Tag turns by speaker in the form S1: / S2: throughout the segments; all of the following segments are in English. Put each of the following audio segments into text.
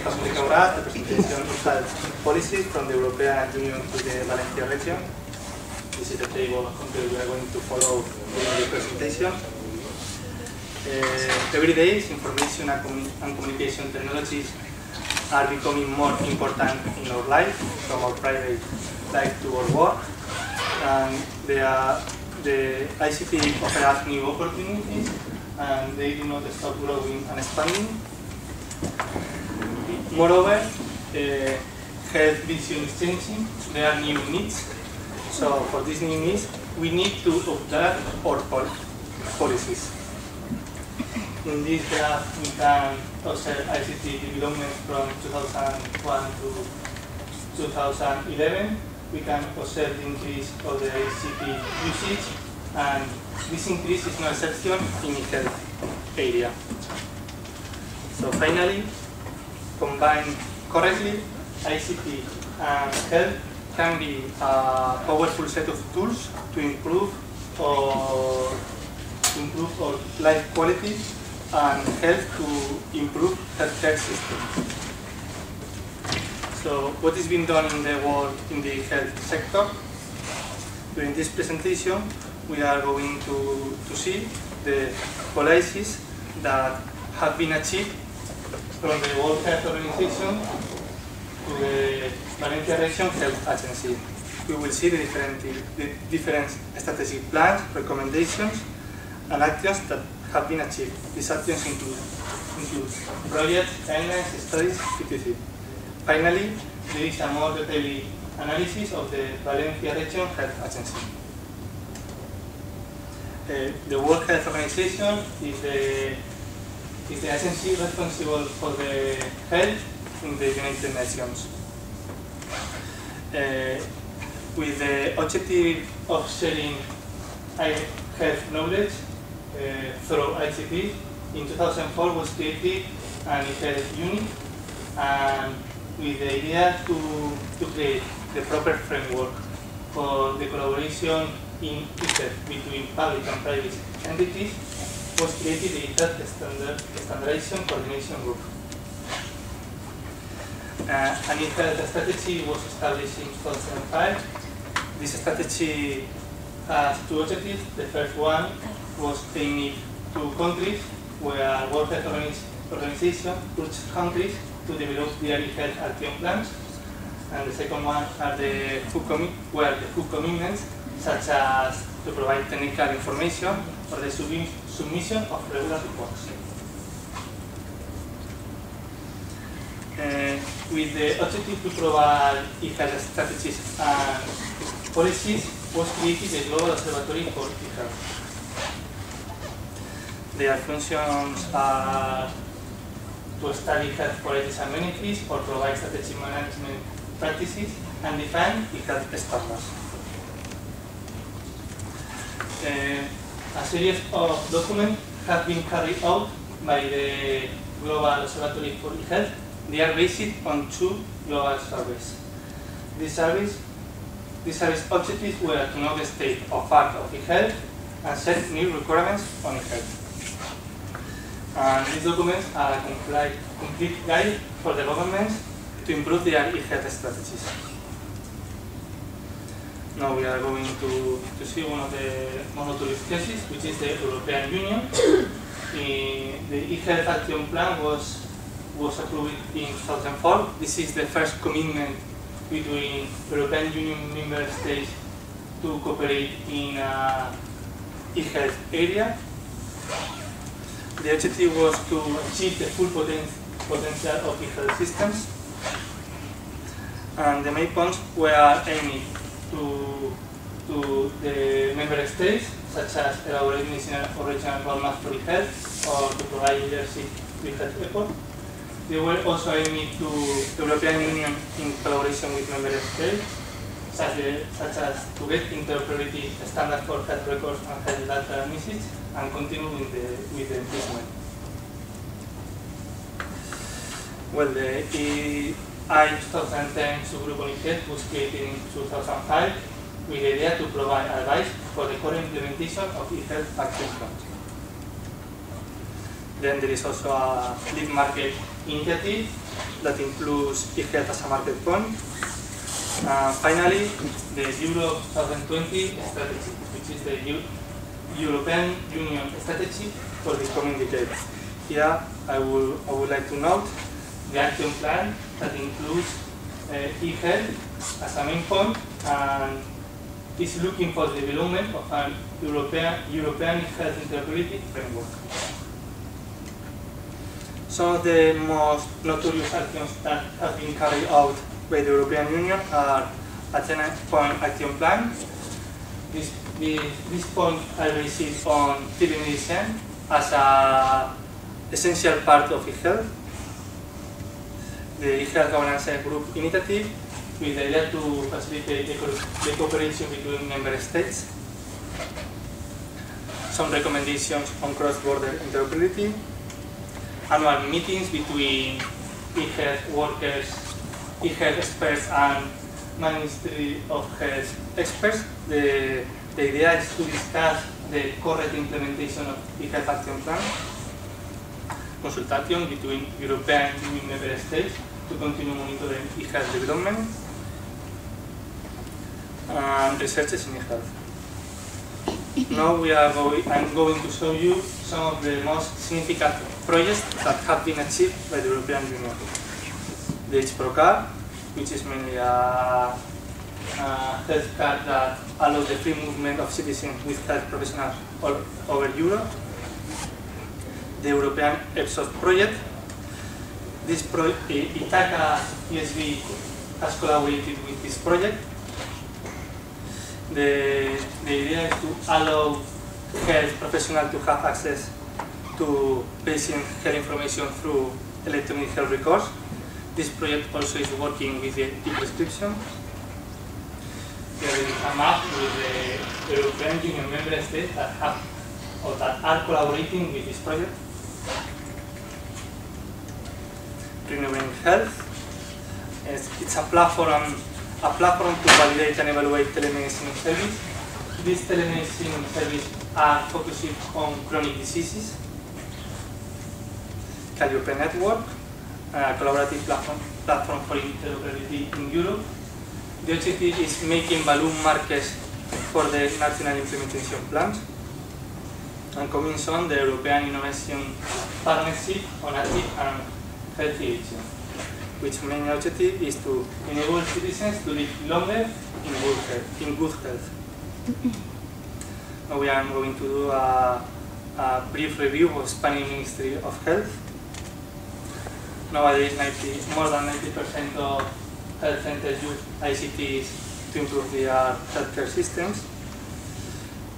S1: José Enrique Auraz, representation of health policies from the European Union to the Valencia region. This is the table of content we are going to follow during the presentation. Every day, information and communication technologies are becoming more important in our life, from our private life to our work. And the ICT offers new opportunities, and they do not stop growing and expanding. Moreover, health vision is changing. There are new needs. So for these new needs, we need to adapt our policies. In this graph, we can observe ICT development from 2001 to 2011. We can observe the increase of the ICT usage, and this increase is no exception in the health area. So finally, combined correctly, ICT and health can be a powerful set of tools to improve our life quality and help to improve healthcare system. So what is being done in the world in the health sector? During this presentation, we are going to see the policies that have been achieved from the World Health Organization to the Valencia Region Health Agency. We will see the different strategic plans, recommendations, and actions that have been achieved. These actions include projects, guidelines, studies, etc. Finally, there is a more detailed analysis of the Valencia Region Health Agency. The World Health Organization is the agency responsible for the health in the United Nations. With the objective of sharing health knowledge through ICT, in 2004 was created an health unit, and with the idea to create the proper framework for the collaboration in health between public and private entities, was created the Health Standardization Coordination Group. An health strategy was established in 2005. This strategy has two objectives. The first one was aimed to countries where World Health Organization urged countries to develop their health action plans, and the second one are the full commitments, such as to provide technical information or the submission of regular reports. With the objective to provide health strategies and policies, was created the Global Observatory for E-Health. Their functions are to study health qualities and benefits, or provide strategic management practices, and define health standards. A series of documents have been carried out by the Global Observatory for E-Health. They are based on two global surveys. These survey's objectives were to know the state of art of e-health and set new requirements on e-health. And these documents are a complete guide for the governments to improve their e-health strategies. Now we are going to see one of the more notorious cases, which is the European Union. The e-health action plan was approved in 2004. This is the first commitment between European Union member states to cooperate in an e-health area. The objective was to achieve the full potential of e-health systems, and the main points were aimed to the member states, such as elaborating original roadmaps for e-health, or to provide leadership with health effort. They were also aimed to the European Union in collaboration with member states, such as to get interoperability standards for health records and health data analysis, and continue with the improvement. Well, the EI 2010 subgroup on e-health was created in 2005 with the idea to provide advice for the current implementation of e-health action plans. Then there is also a lead market initiative that includes e-health as a market point. Finally, the Euro 2020 strategy, which is the European Union strategy for the coming decade. Here, I would like to note the action plan that includes e-health as a main point and is looking for the development of an European health interoperability framework. Some of the most notorious actions that have been carried out by the European Union are a 10-point action plan. This point I received on telemedicine as an essential part of e-health. The e-health governance group initiative with the idea to facilitate the cooperation between member states. Some recommendations on cross-border interoperability. Annual meetings between e-health workers, e-health experts and Ministry of Health experts. The idea is to discuss the correct implementation of e-health action plan. Consultation between European Union member states to continue monitoring e-health development. And researches in e-health. Now I'm going to show you some of the most significant projects that have been achieved by the European Union. The HPROCAR, which is mainly a health card that allows the free movement of citizens with health professionals all over Europe. The European EPSOS project. This Ithaca ESB has collaborated with this project. The idea is to allow health professionals to have access to patient health information through electronic health records. This project also is working with the e-prescription. There is a map with the European Union member states that have or that are collaborating with this project. Renewing Health. It's a platform to validate and evaluate telemedicine service. These telemedicine services are focusing on chronic diseases. Calliope Network, a collaborative platform for interoperability in Europe. The objective is making balloon markers for the national implementation plans. And coming soon, the European Innovation Partnership on Active and Healthy Aging, which main objective is to enable citizens to live longer in good health. Now we are going to do a brief review of Spanish Ministry of Health. Nowadays, more than 90% of health centers use ICTs to improve their healthcare systems.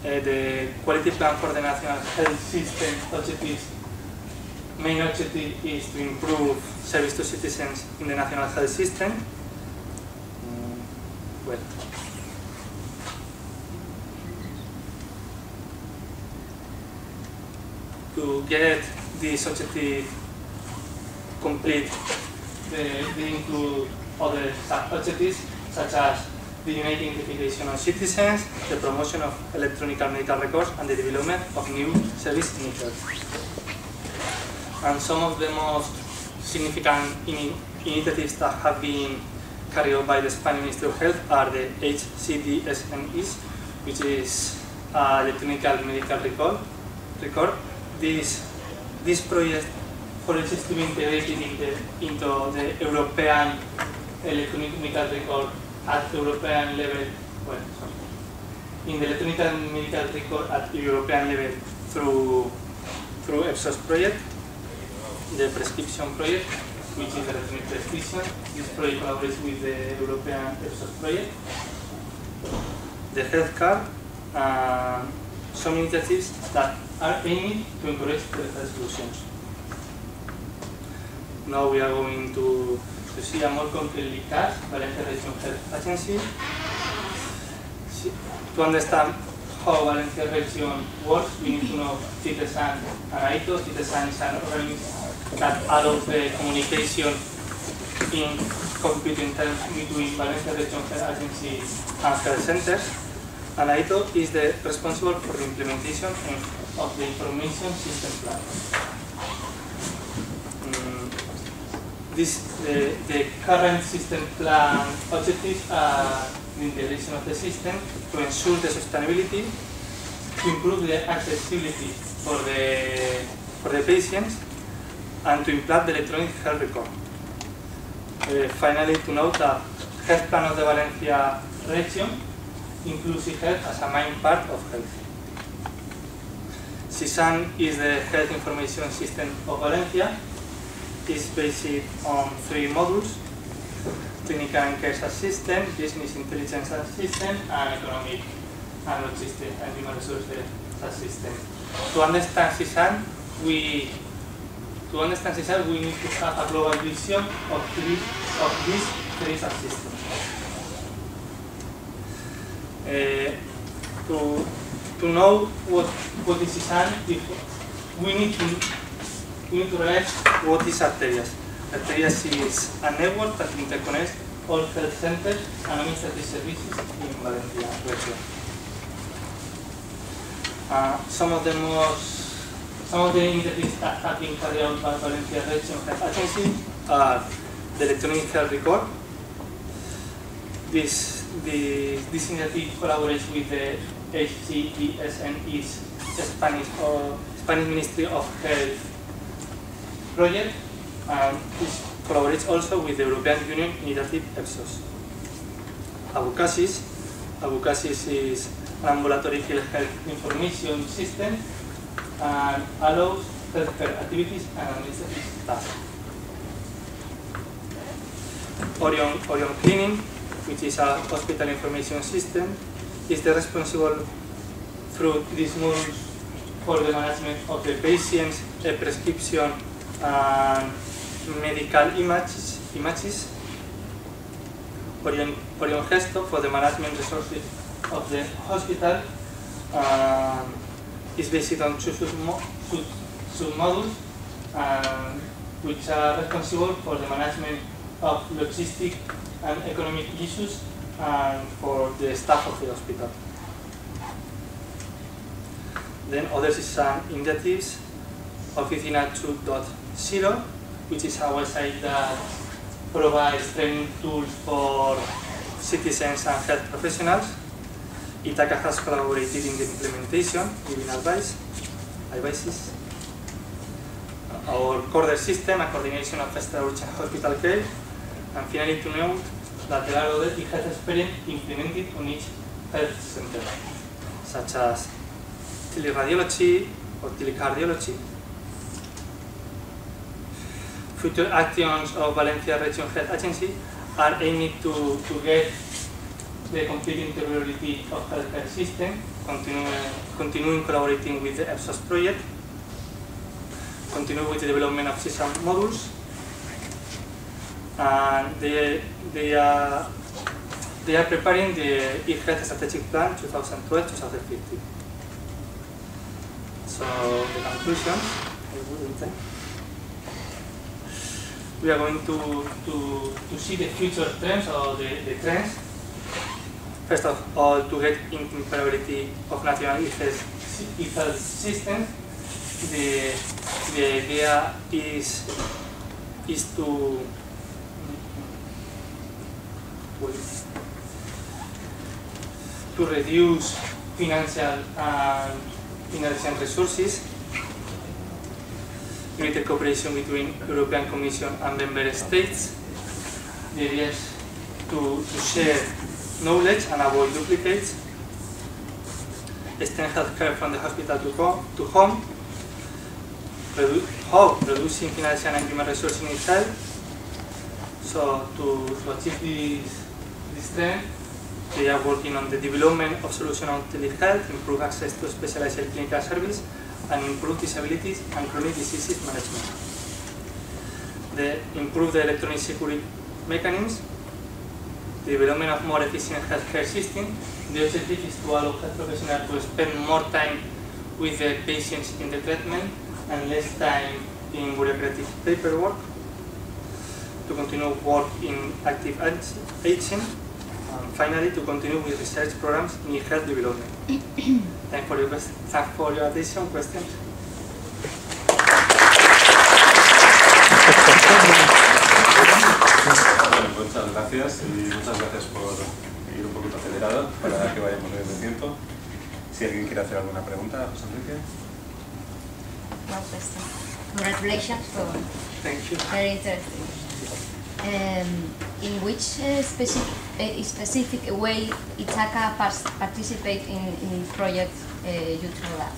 S1: The quality plan for the national health system main objective is to improve service to citizens in the national health system. To get this objective complete, they include other sub-objectives such as the united identification of citizens, the promotion of electronic medical records, and the development of new service initiatives. And some of the most significant initiatives that have been carried out by the Spanish Ministry of Health are the HCDSMEs, which is electronic medical record. This project foresees to be integrated into the European electronic medical record at European level. In the electronic medical record at European level through EPSOS project. The prescription project, which is the electronic prescription. This project collaborates with the European EPSOS project. The health card, some initiatives that are aiming to encourage health solutions. Now we are going to see a more concrete case, Valencia Region Health Agency. To understand how Valencia Region works, we need to know Citizen and AITO. Citizen is an organism that allows the communication in computing terms between Valencia Region Health Agency and health centers. And AITO is responsible for the implementation of the information system plan. the current system plan objectives are the integration of the system to ensure the sustainability, to improve the accessibility for the patients, and to implant the electronic health record. Finally, to note that Health Plan of the Valencia region inclusive health as a main part of health. CISAN is the health information system of Valencia. It's based on 3 modules: clinical and care system, business intelligence system, and economic and logistic and human resources system. To understand CISAN, we need to have a global vision of these 3 subsystems. To know what is CISAN, we need to realize what is Arterias. Arterias is a network that interconnects all health centers and administrative services in Valencia region. Some of the initiatives that have been carried out by Valencia Region Health Agency are the electronic health record. This initiative collaborates with the HCESN's Spanish Ministry of Health project, and this collaborates also with the European Union initiative EPSOS. Abucasis is an ambulatory health information system and allows healthcare activities and administrative tasks. Orion Cleaning, which is a hospital information system, is the responsible through these modules for the management of the patients, the prescription, and medical images. Orion Gesto for the management resources of the hospital is based on 2 sub-modules which are responsible for the management of logistic and economic issues and for the staff of the hospital. Then other CISAN initiatives, Oficina 2.0, which is a website that provides training tools for citizens and health professionals. Itaca has collaborated in the implementation, giving advices. Our CORDER system, a coordination of extra-urgent hospital care. And finally, to note that there are other health experience implemented on each health center, such as teleradiology or telecardiology. Future actions of Valencia Region Health Agency are aimed to get the complete interoperability of healthcare system, continuing collaborating with the EPSOS project, continue with the development of CISAN modules, and they are preparing the e-health strategic plan 2012-2015. So the conclusion, we are going to see the future trends or the trends. First of all, to get interoperability of national e-health systems. The idea is to reduce financial and inefficient resources, greater cooperation between European Commission and member states. The idea is to share knowledge and avoid duplicates, extend healthcare from the hospital to home, reducing financial and human resources in health. So to achieve this trend, they are working on the development of solutions on telehealth, improve access to specialized clinical service, and improve disabilities and chronic diseases management. They improve the electronic security mechanisms, the development of more efficient healthcare system. The objective is to allow health professionals to spend more time with the patients in the treatment and less time in bureaucratic paperwork, to continue work in active aging, and finally to continue with research programs in health development. Thanks for your attention. Questions?
S2: muchísimas gracias y muchas gracias por ir un poquito acelerado para que vayamos bien de tiempo. Si alguien quiere hacer alguna pregunta, José Enrique.
S3: No question. Congratulations for
S1: Thank you.
S3: very interesting. In which specific way Ithaca participate in projects you told us?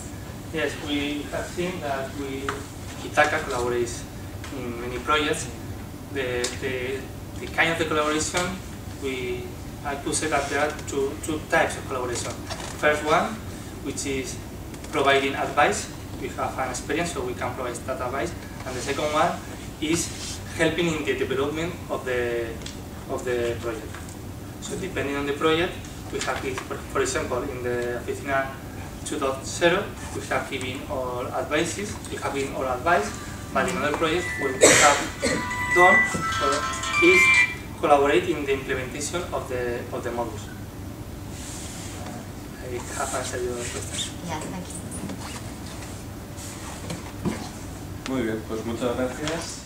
S1: Yes, we have seen that Ithaca collaborates in many projects. The kind of the collaboration, I could say that there are two types of collaboration. First one, which is providing advice. We have an experience, so we can provide that advice. And the second one is helping in the development of the project. So depending on the project, we have, for example, in the Oficina 2.0, we have given all advices, but in other projects, what we have done is collaborate in the implementation of the modules. I have answered your question.
S3: Yeah, thank you.
S2: Muy bien, pues muchas gracias.